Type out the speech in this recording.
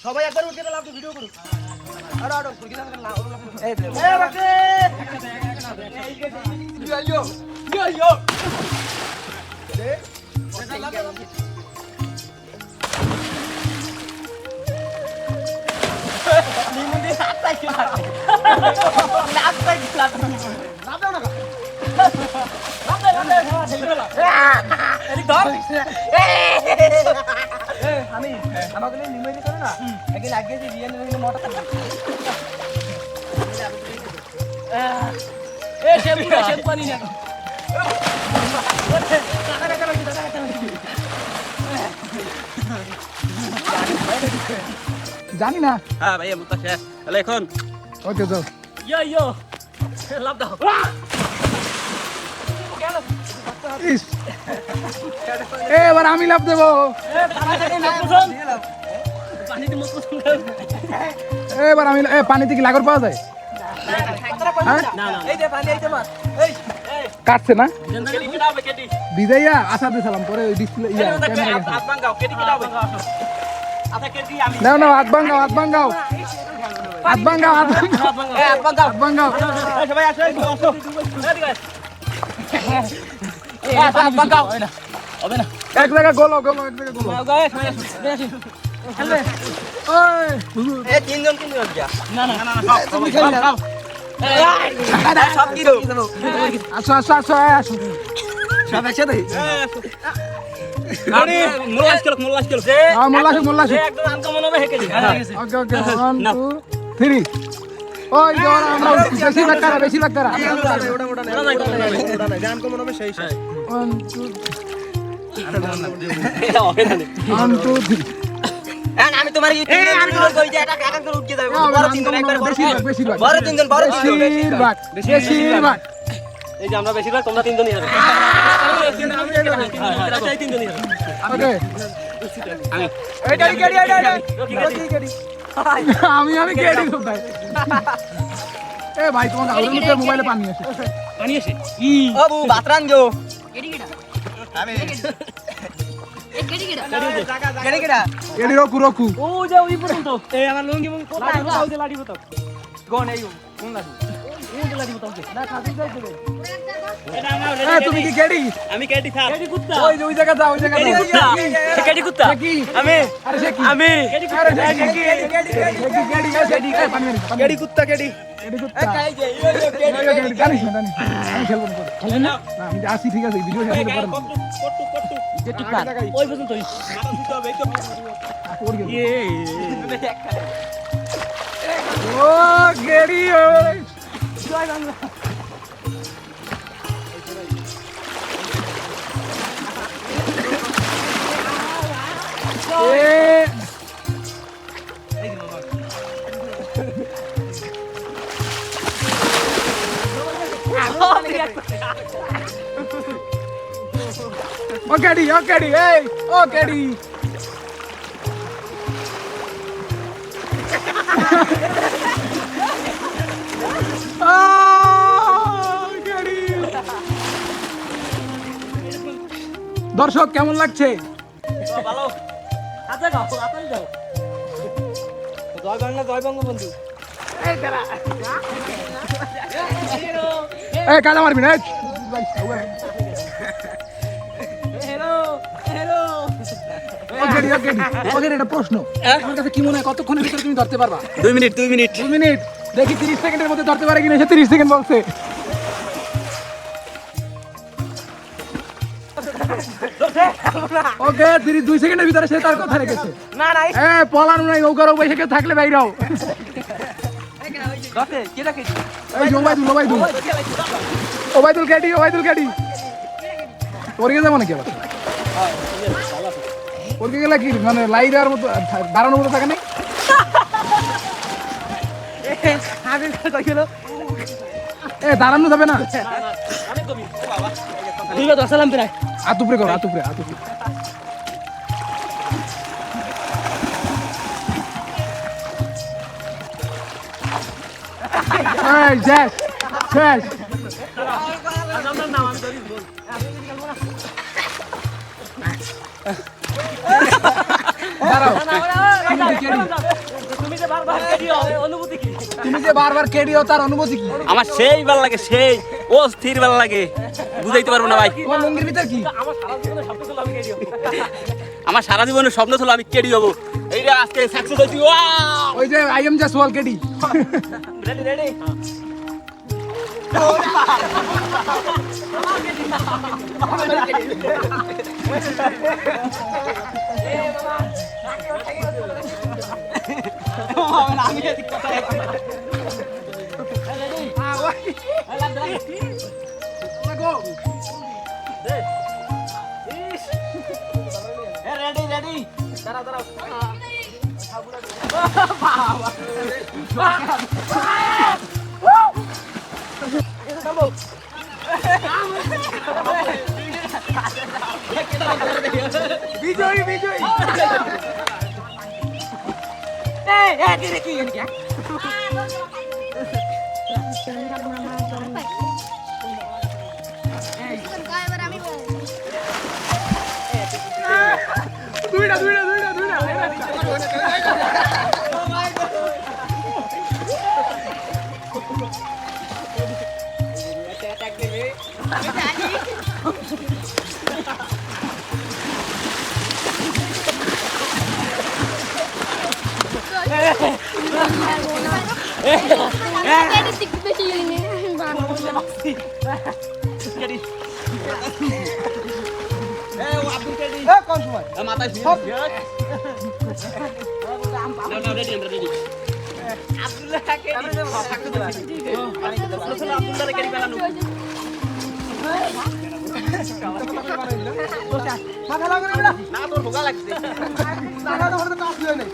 সবাই একবার উঠে লাভ ভিডিও করুন আরে আরে কুরকি না লাভ এই বাসে ইয়ো ইয়ো দে নিমুন্দি হাতটা কি লাগে হাতটা কি লাগে লাভ দাও না আমি আমাকে নিমুন্দি করে না আগে লাগিয়ে যে রিয়েল নিমুন্দি মোটা করে এ শ্যাম্পু আনি না জানি না হ্যাঁ ভাই মুতা শেষ তাহলে এখন ওকে যাও ইয়ো লাভ দাও ইস এবার আমি লাভ দেবো এবার আমি পানিতে কি লাগর পাওয়া যায় কাটছে না বিদাইয়া আসা দিয়েছিলাম পরে ডিসপ্লে নাও নাও হাত ভাঙাও হাত ভাঙাও হাত ভাঙাও হাত ভাঙাও সবাই আসো হাত ভাঙাও হবে না এক জায়গা গোলো গোলো এক জায়গা গোলো ওই এ তিনজন যা না না না তুমি খেলে খাও সব কি দেবো আসো আসো আসো আসো সব একসাথে আরে মোল্লাস কেলো হ্যাঁ মোল্লাস মোল্লাস একদম আনকমন হবে হেকে দি ওকে ওকে 1 2 3 ওই জোর আমরা বেশি লাগতারা ওটা না জান কমন হবে সেই 1 2 3 আমি তোমার আমি তোমার কই যে এটা কাকান করে উঠকে যাবে বড় তিনজন একবার বেশিরভাগ বড় তিনজন বেশিরভাগ এই যে আমরা বেশিরভাগ তোমরা তিনজনই হবে তিনজনই হবে ওকে আমি এই গাড়ি আমি কেডি কোথায় এ ভাই তোমার আউলের মধ্যে মোবাইলে পানি আসে পানি এসে বাবু বাতরান গো কেডি আমি কেডা কেডি রকু ও যে ওই পর্যন্ত এই আমার লুঙ্গি মুঙ্গি কোথায় লাউ দে লাড়ি বতো কোন এই কোন লাডু কোন দে লাড়ি বতো না খাদি যাই দেবে এটা আমার এ তুমি কি কেডি আমি কেডি থাক কেডি কুত্তা ওই জায়গা যাও ওই জায়গা কেডি কুত্তা কেডি কুত্তা কি আমি আরে সে কি আমি কেডি পানি কেডি কুত্তা কেডি কুত্তা জানিস না আমি খেলবো না খেলেন না না আমি আসি ঠিক আছে ভিডিও শেষ করে কটু যেটি পার ওই পর্যন্তই মাথা দিতে হবে এই তো ও গেড়ি ওই জয় বাংলা এ ওকেডি এই ওকেডি দর্শক কেমন লাগছে ভালো আচ্ছা যাও আপনি যাও জয় বঙ্গবন্ধু এই কাজা মারবি না ওকে এটা প্রশ্ন আমার কাছে কি মনে হয় কতক্ষণের ভিতরে তুমি ধরতে পারবা 2 মিনিট 2 মিনিট দেখি 30 সেকেন্ডের মধ্যে ধরতে পারে কিনা সে 30 সেকেন্ড বলছে ওকে 2 সেকেন্ডের ভিতরে সে তার কথা রেখেছে না না পলানো নাই ওকার বৈশাখে থাকলে বাইরাও গতে কে ডাকে এই ওবাইদুল কেডি পড়ে যাবো নাকি আবার পড়ে গেলে কি মানে লাইরার মতো দাঁড়ানোর মতো থাকে না আগে কই গেল দাঁড়ানো যাবে না আমি কবি বাবা দুইবার দশালাম প্রায় আতুপরে করো আতুপরে শেষ দাঁড়াও কেডি তুমি যে বারবার কেডিও অনুভূতি কি তুমি যে বারবার কেডিও তার অনুভূতি কি আমার সেই ভালো লাগে সেই অস্থির ভালো লাগে বুঝাইতে পারবো না ভাই তোমার লুঙ্গির ভিতর কি আমার সারা জীবনে স্বপ্ন ছিল আমি কেডি আমার সারা জীবনের স্বপ্ন ছিল আমি কেডি হবো এইটা আজকে সাকসেস হয়েছি ওই যে আই এম জাস্ট ওয়াল কেডি রেডি রেডি রেডি রেডি দাঁড়াও দাঁড়াও বিজয়ী বিজয়ী দুইটা দুইটা দুইটা দুইটা কোন সময় মাথায় রেডি রেডি আব্দুল্লাহ কে আব্দুল্লাহ কে বানানো মাথা লাগানো না না তোর ভোগা লাগছে টাকা তো হতে কাজ হয় না